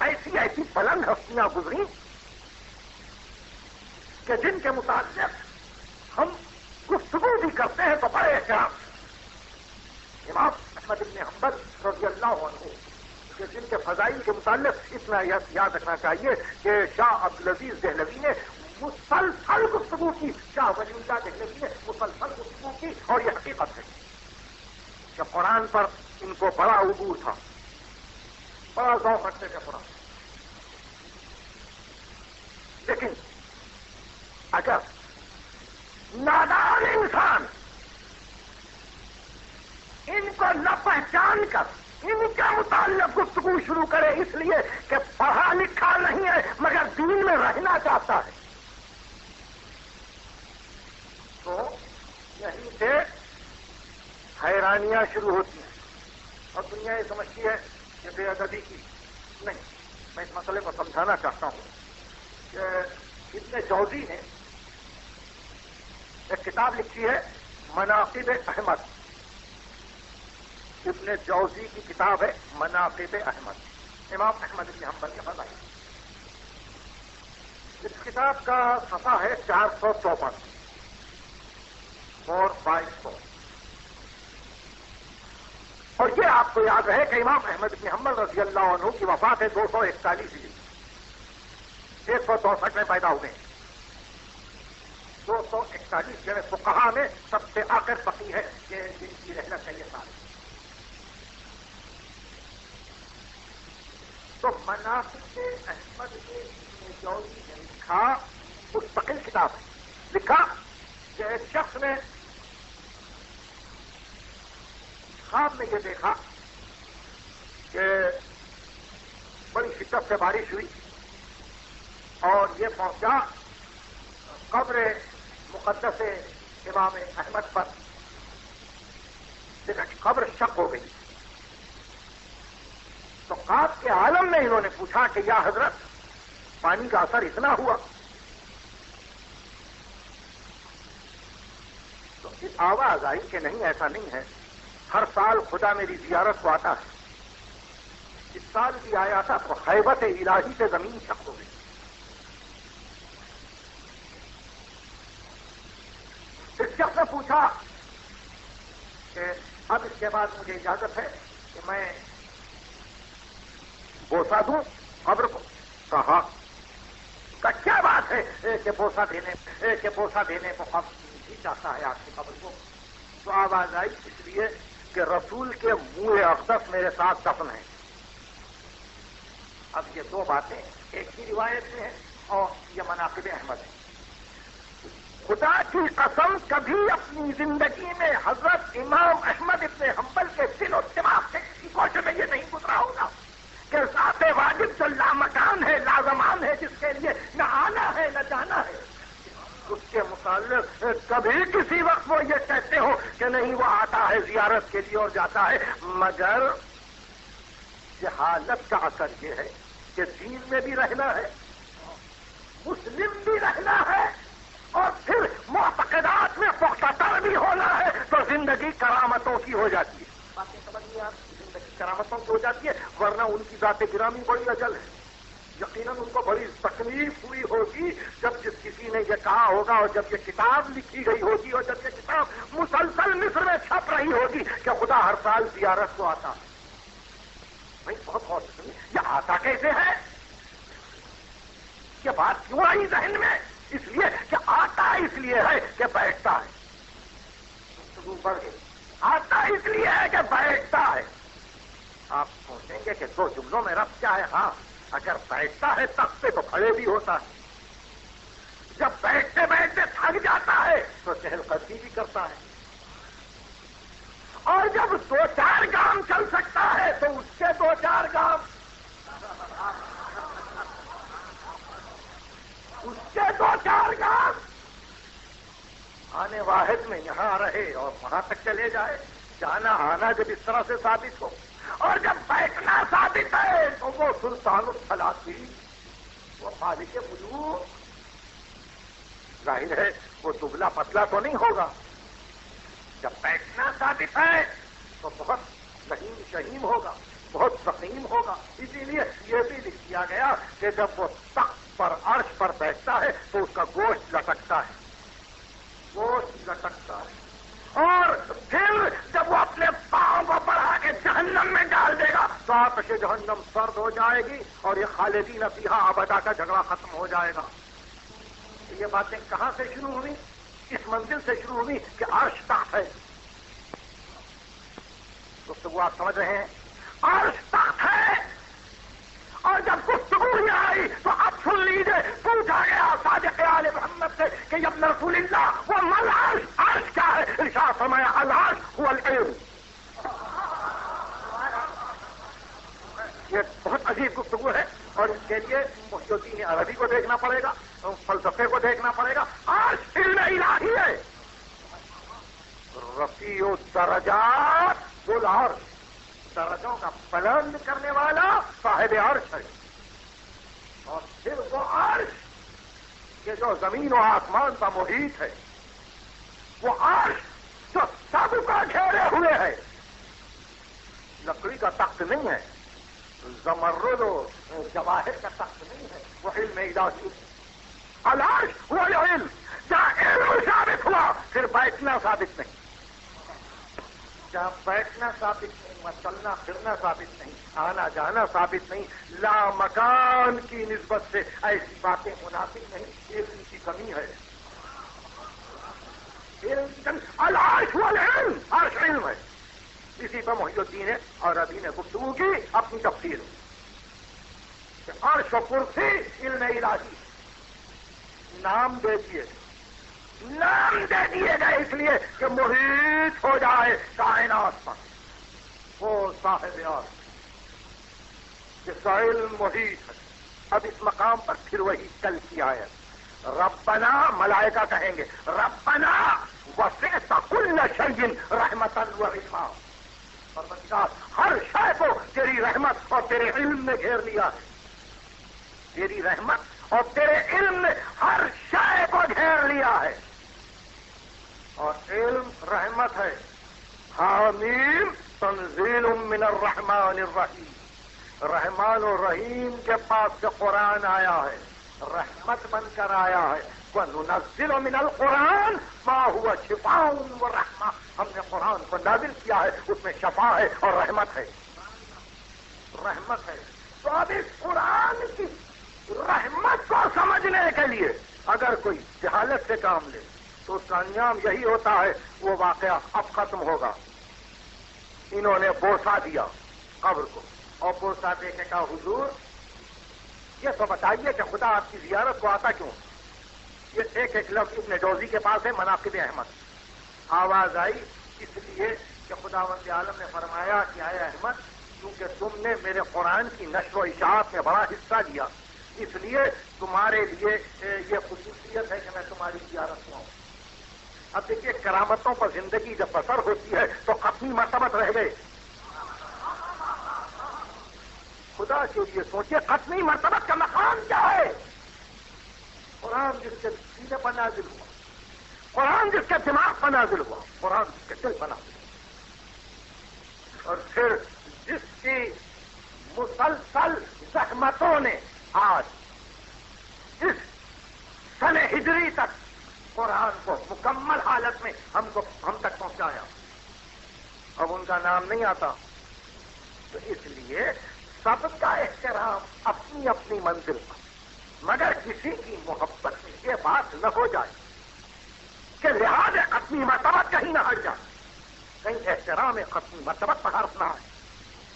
Speaker 1: ایسی ایسی بلند ہستیاں گزری کہ جن کے متعلق ہم گفتگو بھی کرتے ہیں تو بڑے احترام سے۔ امام احمد بن حنبل رضی اللہ عنہ کہ جن کے فضائل کے متعلق اتنا یاد رکھنا چاہیے کہ شاہ عبدالعزیز دہلوی نے مسلسل گفتگو کی، شاہ ولی اللہ دہلوی نے مسلسل گفتگو کی، اور یہ حقیقت ہے کہ قرآن پر ان کو بڑا عبور تھا، بڑا ذوق رکھتے تھے قرآن۔ لیکن اگر نادان انسان ان کو نہ پہچان کر ان کے متعلق گفتگو شروع کرے اس لیے کہ پڑھا لکھا نہیں ہے مگر دین میں رہنا چاہتا ہے، تو یہیں سے حیرانیاں شروع ہوتی ہیں، اور دنیا یہ سمجھتی ہے کہ بے ادبی کی نہیں۔ میں اس مسئلے کو سمجھانا چاہتا ہوں کہ ابن جوزی نے ایک کتاب لکھی ہے مناقب احمد، ابن جوزی کی کتاب ہے مناقب احمد، امام احمد بن حنبل کے فضائل۔ اس کتاب کا صفحہ ہے 454 اور 2200، اور یہ آپ کو یاد رہے کہ امام احمد بن حنبل رضی اللہ عنہ کی وفات ہے 241 ہجری، 164 میں پیدا ہوئے ہیں، 241 جو فقہا میں سب سے آخر فقیہ ہے کہ جن کی رحلت ہے یہ سال۔ تو مناقب احمد کے ابن جوزی نے لکھا، مستقل کتاب ہے، لکھا کہ ایک شخص نے خواب میں یہ دیکھا کہ بڑی شدت سے بارش ہوئی اور یہ پہنچا قبر مقدس امام احمد پر، لیکن قبر شق ہو گئی۔ تو خواب کے عالم میں انہوں نے پوچھا کہ یا حضرت پانی کا اثر اتنا ہوا؟ تو اس آواز آئی کہ نہیں، ایسا نہیں ہے، ہر سال خدا میری زیارت کو آتا ہے، اس سال بھی آیا تھا تو ہیبت الہی سے زمین شق ہو گئی۔ اس شخص نے پوچھا کہ اب اس کے بعد مجھے اجازت ہے کہ میں بوسا دوں قبر کو؟ کہا کہ کیا بات ہے کہ بوسا دینے کو قبر نہیں چاہتا ہے آپ کی قبر کو؟ تو آواز آئی اس لیے کہ رسول کے منہ اقدس میرے ساتھ دفن ہے۔ اب یہ دو باتیں ایک ہی روایت میں ہیں اور یہ مناقب احمد ہے۔ خدا کی قسم کبھی اپنی زندگی میں حضرت امام احمد ابن حنبل کے دل و دماغ سے کسی کوشش میں یہ نہیں گزرا ہوگا کہ ذات واجب جو لامکان ہے، لازمان ہے، جس کے لیے نہ آنا ہے نہ جانا ہے، اس کے متعلق کبھی کسی وقت وہ یہ کہتے ہو کہ نہیں وہ آتا ہے زیارت کے لیے اور جاتا ہے، مگر جہالت کا اثر یہ ہے کہ دین میں بھی رہنا ہے، مسلم بھی رہنا ہے، اور پھر معتقدات میں پختہ تر بھی ہونا ہے، تو زندگی کرامتوں کی ہو جاتی ہے۔ باتیں سمجھ نہیں آتی، زندگی کرامتوں کی ہو جاتی ہے، ورنہ ان کی ذات گرامی بڑی اجل ہے، یقیناً ان کو بڑی تکلیف ہوئی ہوگی جب کسی نے یہ کہا ہوگا اور جب یہ کتاب لکھی گئی ہوگی اور جب یہ کتاب مسلسل مصر میں چھپ رہی ہوگی کہ خدا ہر سال زیارت کو آتا. بھائی بہت غور سے سنیے، یہ آتا کیسے ہے؟ یہ بات کیوں آئی ذہن میں؟ اس لیے کہ آتا اس لیے ہے کہ بیٹھتا ہے. بڑھ گئی. آتا اس لیے ہے کہ بیٹھتا ہے. آپ سوچیں گے کہ دو جملوں میں ربط کیا ہے؟ ہاں، اگر بیٹھتا ہے تخت پہ تو کھڑے بھی ہوتا ہے. جب بیٹھتے بیٹھتے تھک جاتا ہے تو چہل قدمی بھی کرتا ہے. اور جب 2-4 گام چل سکتا ہے تو اس کے 2-4 گام، اس کے 2-4 گام آنے واحد میں یہاں رہے اور وہاں تک چلے جائے. جانا آنا جب اس طرح سے ثابت ہو، اور جب بیٹھنا ثابت ہے تو وہ سلطان السلاطین، وہ خالق ملوک. ظاہر ہے وہ دبلا پتلا تو نہیں ہوگا. جب بیٹھنا ثابت ہے تو بہت رحیم شہیم ہوگا، بہت سقیم ہوگا. اسی لیے یہ بھی لکھ دیا گیا کہ جب وہ تخت پر عرش پر بیٹھتا ہے تو اس کا گوشت لٹکتا ہے، گوشت لٹکتا ہے. اور پھر جب وہ اپنے پاؤں کو بڑھا کے جہنم میں ڈال دے گا تو آتش جہنم سرد ہو جائے گی اور یہ خالدین فیہا ابدا کا جھگڑا ختم ہو جائے گا. یہ باتیں کہاں سے شروع ہوئی؟ اس منزل سے شروع ہوئی کہ عرش تخت ہے. گفتگو آپ سمجھ رہے ہیں؟ عرش تخت ہے. اور جب گفتگو یہ آئی تو اب سن لیجیے. پوچھا گیا صادق آل محمد سے کہ یا ابن رسول اللہ وہ مل عرش، عرش کیا ہے؟ ارشاد فرمایا العرش هو العلم. یہ بہت عجیب گفتگو ہے اور اس کے لیے محی الدین عربی کو دیکھنا پڑے گا، فلسفے کو دیکھنا پڑے گا. عرش علم الہی ہے. رفیع الدرجات ذو العرش، درجوں کا بلند کرنے والا صاحب عرش ہے. اور پھر وہ عرش کہ جو زمین و آسمان کا محیط ہے، وہ عرش جو سب کا گھیرے ہوئے ہے. لکڑی کا تخت نہیں ہے، زمرد و جواہر کا تخت نہیں ہے، وہ علم الہی. العرش وہ علم. جہاں علم ثابت ہوا پھر بیٹھنا ثابت نہیں. جہاں بیٹھنا ثابت نہیں، چلنا پھرنا ثابت نہیں، آنا جانا ثابت نہیں، لا مکان کی نسبت سے ایسی باتیں مناسب نہیں. علم کی کمی ہے. علم کی کمی. العرش والعلم، عرش علم ہے. اسی پر محی الدین عربی نے گفتگو کی اپنی تفسیر کہ عرش و کرسی علم الہی. نام دے دیے، نام دے دیے گئے اس لیے کہ محیط ہو جائے کائنات پر. وہ صاحب عرش جس کا علم محیط ہے. اب اس مقام پر پھر وہی کل کی آیت. ربنا، ملائکہ کہیں گے ربنا وسعت کل شیء رحمتا وعلما. پروردگار ہر شے کو تیری رحمت اور تیرے علم نے گھیر لیا. تیری رحمت اور تیرے علم نے ہر شے کو گھیر لیا ہے. اور علم رحمت ہے. حامیم تنزیل من الرحمن الرحیم. رحمان و رحیم کے پاس سے قرآن آیا ہے، رحمت بن کر آیا ہے. وَنُنَزِّلُ مِنَ الْقُرْآنِ مَا هُوَ شِفَاءٌ وَرَحْمَةٌ. ہم نے قرآن کو نازل کیا ہے، اس میں شفا ہے اور رحمت ہے. رحمت ہے. تو اب اس قرآن کی رحمت کو سمجھنے کے لیے اگر کوئی جہالت سے کام لے تو اس کا انجام یہی ہوتا ہے. وہ واقعہ اب ختم ہوگا. انہوں نے بوسا دیا قبر کو اور بوسا دے کے کہا حضور یہ تو بتائیے کہ خدا آپ کی زیارت کو آتا کیوں؟ یہ ایک لفظ ابن جوزی کے پاس ہے مناقب احمد. آواز آئی اس لیے کہ خداوند عالم نے فرمایا کہ اے احمد کیونکہ تم نے میرے قرآن کی نشر و اشاعت میں بڑا حصہ لیا، اس لیے تمہارے لیے یہ خصوصیت ہے کہ میں تمہاری زیارت ہوں. اب دیکھیے کرامتوں پر زندگی جب بسر ہوتی ہے تو اپنی مرتبت رہ گئے. خدا کے لیے سوچیے ختمی مرتبت کا مقام کیا ہے؟ قرآن جس کے سینے پر نازل ہوا، قرآن جس کے دماغ پر نازل ہوا، قرآن جس کے دل پر نازل ہوا، اور پھر جس کی مسلسل زحمتوں نے آج اس سن ہجری تک قرآن کو مکمل حالت میں ہم تک پہنچایا. اب ان کا نام نہیں آتا. تو اس لیے سب کا احترام اپنی اپنی منزل پر، مگر کسی کی محبت میں یہ بات نہ ہو جائے کہ لحاظ ختمی مرتبہ کہیں نہ ہٹ جائے، کہیں احترام ختمی مرتبہ پر حرف نہ آئے.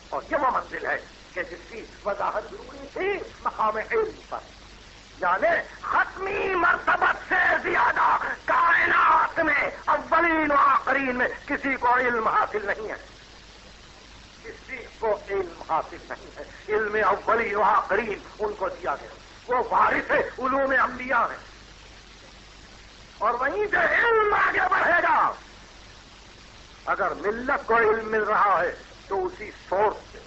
Speaker 1: اور یہ وہ منزل ہے کہ جس کی وضاحت ضروری تھی مقام علم پر. یعنی ختمی مرتبت سے زیادہ کائنات میں اولین و آخرین میں کسی کو علم حاصل نہیں ہے، کسی کو علم حاصل نہیں ہے. علم اولین و آخرین ان کو دیا گیا، وہ وارث علوم انبیاء ہیں. اور وہیں سے علم آگے بڑھے گا. اگر ملت کو علم مل رہا ہے تو اسی سورس سے،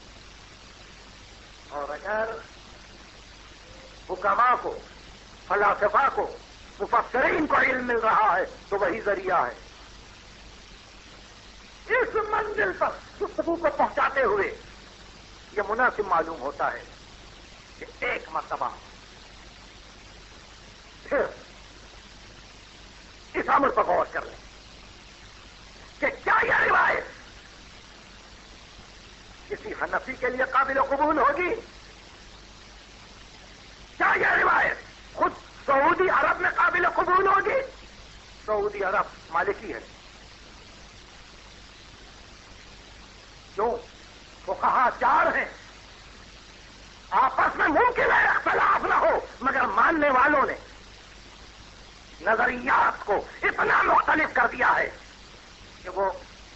Speaker 1: اور اگر حکماء کو، فلاسفہ کو، مفسرین کو علم مل رہا ہے تو وہی ذریعہ ہے. اس منزل پر گفتگو کو پہنچاتے ہوئے یہ مناسب معلوم ہوتا ہے کہ ایک مرتبہ پھر اس امر پر غور کر لیں کہ کیا یہ روایت کسی حنفی کے لیے قابل قبول ہوگی؟ کیا یہ روایت خود سعودی عرب میں قابل قبول ہوگی؟ سعودی عرب مالکی ہے. کیوں؟ فقہا چار ہیں، آپس میں ممکن ہے اختلاف نہ ہو، مگر ماننے والوں نے نظریات کو اتنا مختلف کر دیا ہے کہ وہ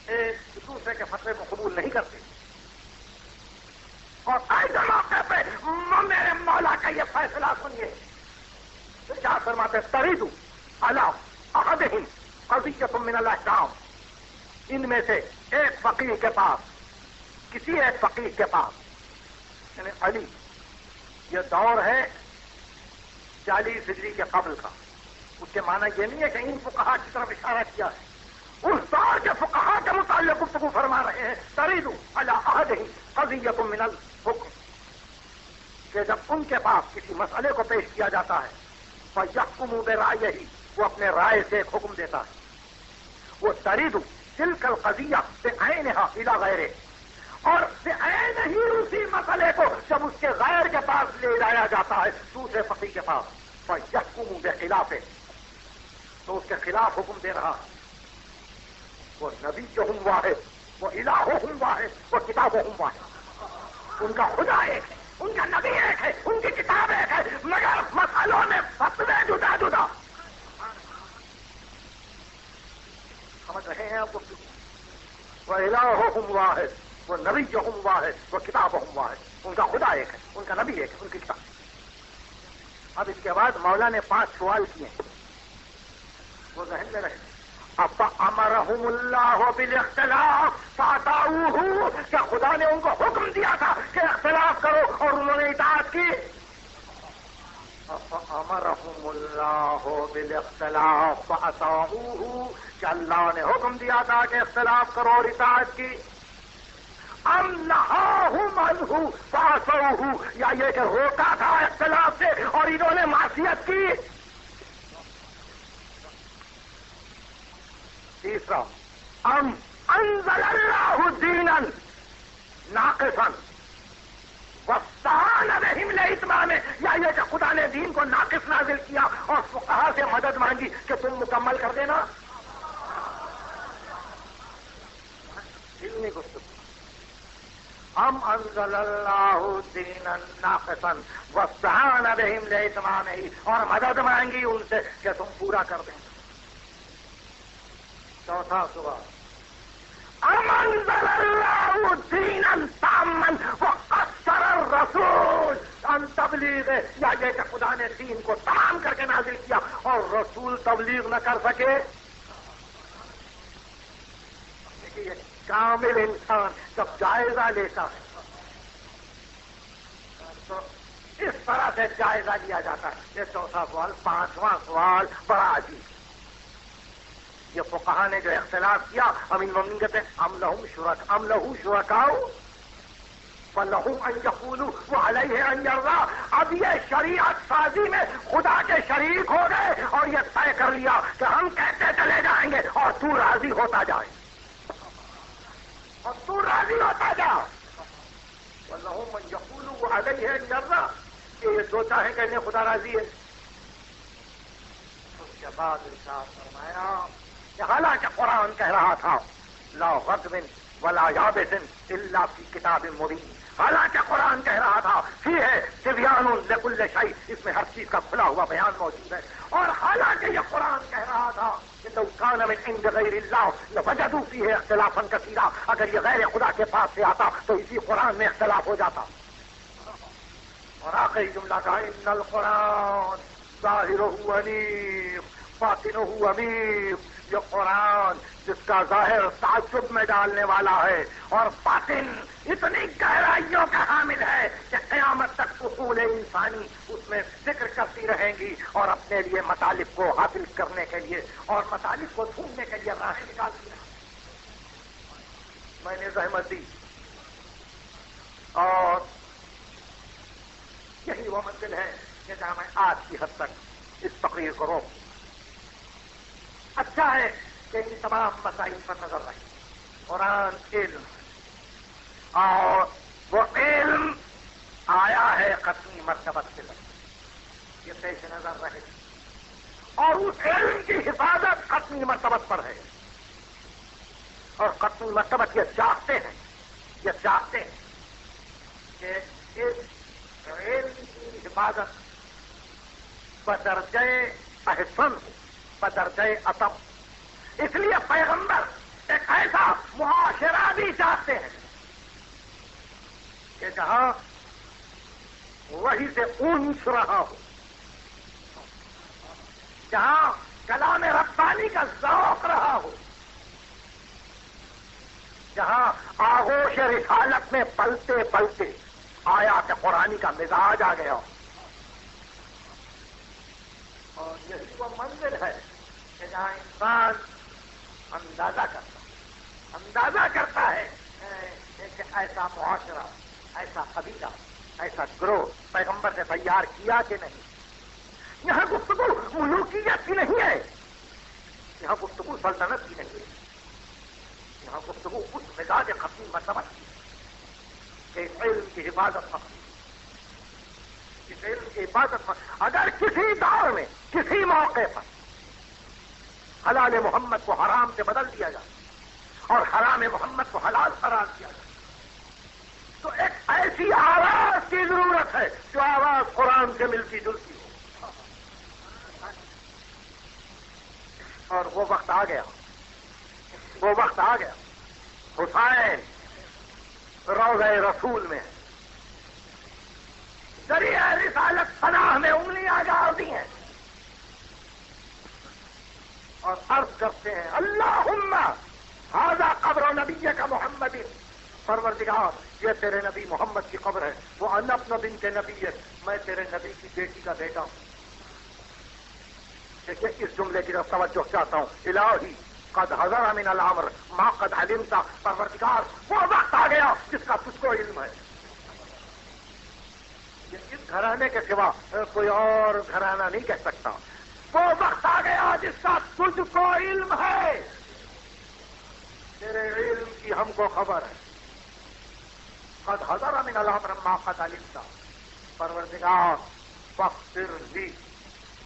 Speaker 1: ایک دوسرے کے فتوے کو قبول نہیں کرتے. اور ایسے موقع پہ میرے مولا کا یہ فیصلہ سنیے، کیا فرماتے؟ تریدو علی احدہم قضیۃ من الاحکام. ان میں سے ایک فقیہ کے پاس، کسی ایک فقیہ کے پاس، یعنی علی، یہ دور ہے 40 ہجری کے قبل کا. اس کے معنی یہ نہیں ہے کہ ان فقہا کی طرف اشارہ کیا ہے، اس دور کے فقہا کے متعلق گفتگو فرما رہے ہیں. تریدو علی احدہم قضیۃ من الحکم، کہ جب ان کے پاس کسی مسئلے کو پیش کیا جاتا ہے فَيَحْكُمُ بِرَأْيِهِ، وہ اپنے رائے سے ایک حکم دیتا ہے. وہ تریدو تلک القضیہ بِعَيْنِهَا إِلَى غَيْرِهِ، اور بعین ہی اسی مسئلے کو جب اس کے غیر کے پاس لے جایا جاتا ہے دوسرے فقیہ کے پاس فَيَحْكُمُ بِخِلَافِهِ، تو اس کے خلاف حکم دے رہا ہے. وہ نبیہم واحد، وہ الہہم واحد، وہ کتابہم واحد. ان کا خدا ایک ہے، ان کا نبی ایک ہے، ان کی کتاب ایک ہے، مگر مسئلوں میں فتوے جدا جدا. سمجھ رہے ہیں آپ؟ وہ الہہم واحد، وہ نبیہم واحد، وہ کتابہم واحد. ان کا خدا ایک ہے، ان کا نبی ایک ہے، ان کی کتاب. اب اس کے بعد مولا نے 5 سوال کیے، وہ ذہن میں رہے. فَأَمَرَهُمُ اللَّهُ بِالْاخْتِلَافِ فَأَطَاعُوهُ، کیا خدا نے ان کو حکم دیا تھا کہ اختلاف کرو اور انہوں نے اطاعت کی؟ فَأَمَرَهُمُ اللَّهُ بِالْاخْتِلَافِ فَأَطَاعُوهُ، کہ اللہ نے حکم دیا تھا کہ اختلاف کرو اور اطاعت کی. أَمْ نَهَاهُمْ عَنْهُ فَعَصَوْهُ، یا یہ کہ روکا تھا اختلاف سے اور انہوں نے معصیت کی. تیسرا، ام انزل اللہ دینا ناقصا واستعان بهم لاتمامه، یا یہ کہ خدا نے دین کو ناقص نازل کیا اور فقہا سے مدد مانگی کہ تم مکمل کر دینا. علمی گفتگو. ام انزل اللہ دینا ناقصا واستعان بهم لاتمامه، اور مدد مانگی ان سے کہ تم پورا کر دیں. چوتھا سوال، ام انزل اللہ دینا تاما وقصر الرسول عن تبلیغ، یا یہ کہ خدا نے دین کو تمام کر کے نازل کیا اور رسول تبلیغ نہ کر سکے. دیکھیے کامل انسان جب جائزہ لیتا ہے تو اس طرح سے جائزہ لیا جاتا ہے. یہ چوتھا سوال. 5واں سوال بڑا عجیب. یہ فقہا نے جو اختلاف کیا، ام ان مملکت ام لہم شرکاء، فَلَهُمْ أَن يَقُولُوا وَعَلَيْهِ أَن يَرْضَىٰ. اب یہ شریعت سازی میں خدا کے شریک ہو گئے اور یہ طے کر لیا کہ ہم کہتے چلے جائیں گے اور تو راضی ہوتا جائے اور تو راضی ہوتا جا. وَلَهُمْ أَن يَقُولُوا وَعَلَيْهِ أَن يَرْضَىٰ کہ یہ سوچا ہے کہ انہیں خدا راضی ہے. اس کے بعد ارشاد فرمایا کہ حالانکہ قرآن کہہ رہا تھا لا غضب ولا یابس الا فی کتاب مبین. حالانکہ قرآن کہہ رہا تھا فیہ تبیان لکل شیء، اس میں ہر چیز کا کھلا ہوا بیان موجود ہے. اور حالانکہ یہ قرآن کہہ رہا تھا کہ لو کان من عند غیر اللہ لوجدوا فیہ اختلافا کثیرا، اگر یہ غیر خدا کے پاس سے آتا تو اسی قرآن میں اختلاف ہو جاتا. اور آخری جملہ کہا ان القرآن ظاہرہ انیق باطنہ عمیق. یہ قرآن جس کا ظاہر تعجب میں ڈالنے والا ہے اور باطن اتنی گہرائیوں کا حامل ہے کہ قیامت تک اصول انسانی اس میں ذکر کرتی رہیں گی اور اپنے لیے مطالب کو حاصل کرنے کے لیے اور مطالب کو ڈھونڈنے کے لیے راہیں نکالتی ہیں. میں نے زحمت دی اور یہی وہ منزل ہے کہ جہاں میں آج کی حد تک اس تقریر کو روک. اچھا ہے کہ ان تمام مسائل پر نظر رکھیں. قرآن علم اور وہ علم آیا ہے قطعی مرتبت سے یہ پیش نظر رہے اور اس علم کی حفاظت قطعی مرتبت پر ہے. اور قطعی مرتبت یہ چاہتے ہیں کہ اس علم کی حفاظت بدرجہ احسن بدرجہ اتم. اس لیے پیغمبر ایک ایسا معاشرہ بھی چاہتے ہیں کہ جہاں وہی سے اونچ رہا ہو، جہاں کلام ربانی کا ذوق رہا ہو، جہاں آغوش رسالت میں پلتے پلتے آیات قرآنی کا مزاج آ گیا. اور یہی وہ منزل ہے کہ جہاں انسان اندازہ کرتا ہے کہ ایسا معاشرہ، ایسا قبیلہ، ایسا گروہ پیغمبر نے تیار کیا کہ نہیں. یہاں گفتگو ملوکیت کی نہیں ہے، یہاں گفتگو سلطنت کی نہیں ہے، یہاں گفتگو اس مزاج قطعی مرتبت کی کہ اس علم کی حفاظت پر، اس علم کی حفاظت پر اگر کسی دور میں کسی موقع پر حلال محمد کو حرام سے بدل دیا جائے اور حرام محمد کو حلال قرار دیا جائے تو ایک ایسی آواز کی ضرورت ہے جو آواز قرآن سے ملتی جلتی ہو. اور وہ وقت آ گیا، وہ وقت آ گیا. حسین روضہ رسول میں ذریعہ رسالت پناہ میں انگلیاں ڈال دی ہیں اور عرض کرتے ہیں اللہم ھذا قبر نبیک محمد. پروردگار یہ تیرے نبی محمد کی قبر ہے. وہ انا ابن بنت نبی، میں تیرے نبی کی بیٹی کا بیٹا ہوں. دیکھیے اس جملے کی طرف توجہ چاہتا ہوں. الہی قد حضر من الامر ما قد علمت. پروردگار وہ وقت آ گیا جس کا تجھ کو علم ہے. اس گھرانے کے سوا کوئی اور گھرانہ نہیں کہہ سکتا. وہ وقت آ گیا جس کا تجھ کو علم ہے. تیرے علم کی ہم کو خبر ہے. قد حضر من الامر ما قد علمت. پروردگار فاغفر لی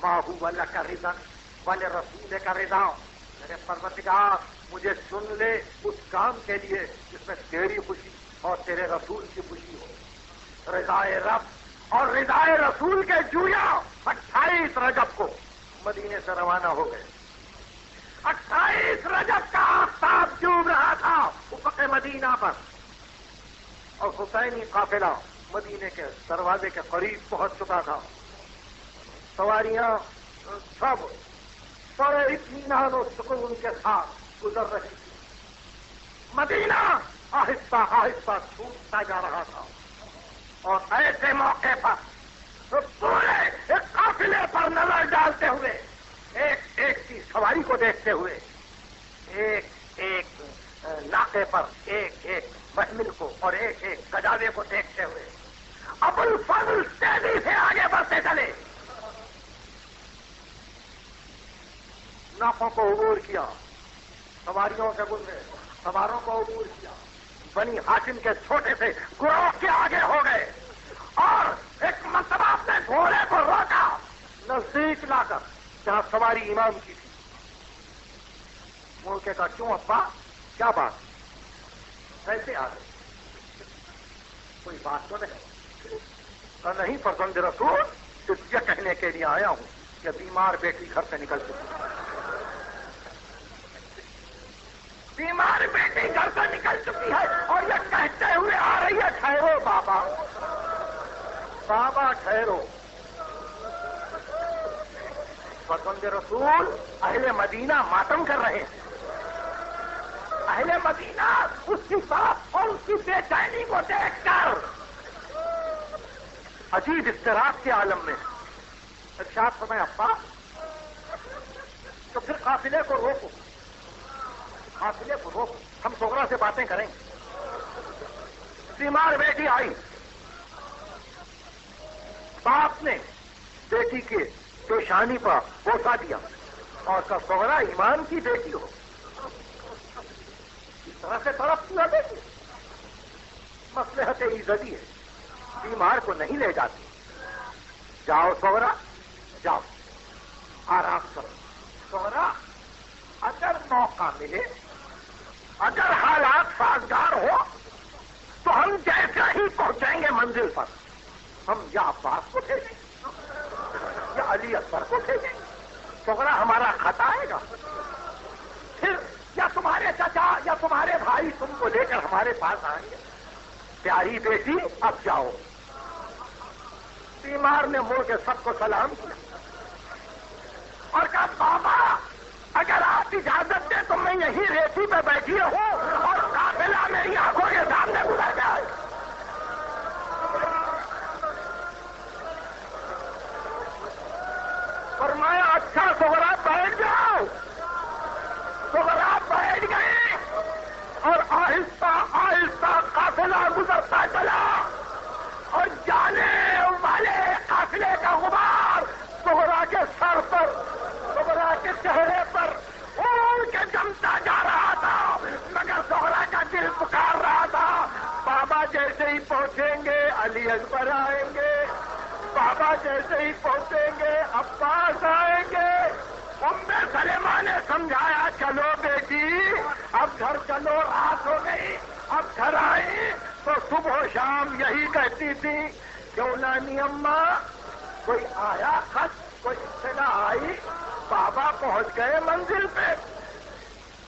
Speaker 1: ما هو لک رضا ولرسولک رضا. میرے پروردگار مجھے سن لے اس کام کے لیے جس میں تیری خوشی اور تیرے رسول کی خوشی ہو. رضائے رب اور رضائے رسول کے جویا 28 رجب کو مدینے سے روانہ ہو گئے. 28 رجب کا آفتاب ڈوب رہا تھا افق مدینہ پر اور حسینی قافلہ مدینے کے دروازے کے قریب پہنچ چکا تھا. سواریاں سب بڑے اطمینان و سکون کے ساتھ گزر رہی تھی. مدینہ آہستہ آہستہ چھوٹتا جا رہا تھا اور ایسے موقع پر پورے ایک قافلے پر نظر ڈالتے ہوئے ایک ایک کی سواری کو دیکھتے ہوئے ایک ایک ناقے پر ایک ایک محمل کو اور ایک ایک گجاوے کو دیکھتے ہوئے ابو الفضل تیزی سے آگے بڑھتے چلے. ناقوں کو عبور کیا, سواریوں سے گزرے, سواروں کو عبور کیا, بنی ہاشم کے چھوٹے سے گروہ کے آگے ہو گئے اور ایک مرتبہ اپنے گھوڑے کو روکا نزدیک لا کر جہاں سواری امام کی تھی. ملکے کا کیوں ابا, کیا بات, کیسے آ گئے, کوئی بات تو نہیں؟ نہیں فرزند رسول, صرف یہ کہنے کے لیے آیا ہوں کہ بیمار بیٹی گھر سے نکل چکی ہے. بیمار بیٹی گھر سے نکل چکی ہے اور یہ کہتے ہوئے آ رہی ہے ٹھہرو بابا, بابا ٹھہرو. فرزند رسول اہل مدینہ ماتم کر رہے ہیں. اہل مدینہ اس کی بات اور اس کی بے چینی کو دیکھ کر عجیب اضطراب کے عالم میں ارشاد فرمائے ابا تو پھر قافلے کو روکو, قافلے کو روکو, ہم صغرا سے باتیں کریں گے. بیمار بیٹی آئی, باپ نے بیٹی کے پیشانی پر بوسا دیا اور کا صغرا ایمان کی بیٹی ہو, اس طرح سے طرف نہ دیکھی. مصلحت ایزدی ہے, بیمار کو نہیں لے جاتی. جاؤ صغرا جاؤ, آرام کرو. صغرا اگر موقع ملے, اگر حالات سازگار ہو تو ہم جیسے ہی پہنچیں گے منزل پر, ہم یا عباس کو بھیجیں یا علی اکبر کو بھیجیں. صغرا ہمارا خط آئے گا, پھر یا تمہارے چچا یا تمہارے بھائی تم کو لے کر ہمارے پاس آئیں گے. پیاری بیٹی اب جاؤ. بیمار نے مڑ کے سب کو سلام کیا اور کہا بابا اگر آپ اجازت دیں تو میں یہی ریتی پہ بیٹھی ہوں اور قافلہ میری آنکھوں کے سامنے گزر جائے. فرمایا اچھا صغرا بیٹھ جاؤ. صغرا بیٹھ گئی اور آہستہ آہستہ قافلہ گزرتا چلا اور جانے والے قافلے کا غبار صغرا کے سر پر, صغرا کے چہرے پر اڑ کے جمتا جا رہا تھا, مگر صغرا کا دل پکار رہا تھا بابا جیسے ہی پہنچیں گے علی اکبر آئیں گے, بابا جیسے ہی پہنچیں گے عباس آئیں گے. ام سلمہ نے سمجھایا چلو بیٹی اب گھر چلو, رات ہو گئی, اب گھر آئی تو صبح و شام یہی کہتی تھی کیوں نانی اماں کوئی آیا خط, کوئی اطلاع آئی, بابا پہنچ گئے منزل پہ.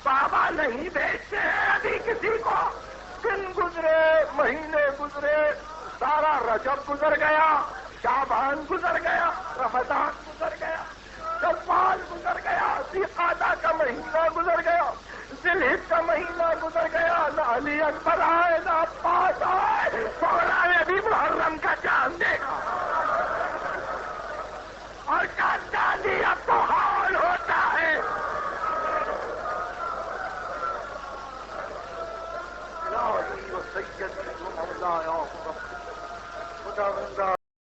Speaker 1: بابا نہیں بھیجتے ہیں ابھی کسی کو. دن گزرے, مہینے گزرے, سارا رجب گزر گیا, شعبان گزر گیا, رمضان گزر گیا, شوال گزر گیا, ذی-قعدہ کا مہینہ گزر گیا, ذی الحجہ کا مہینہ گزر گیا, نہ علی اکبر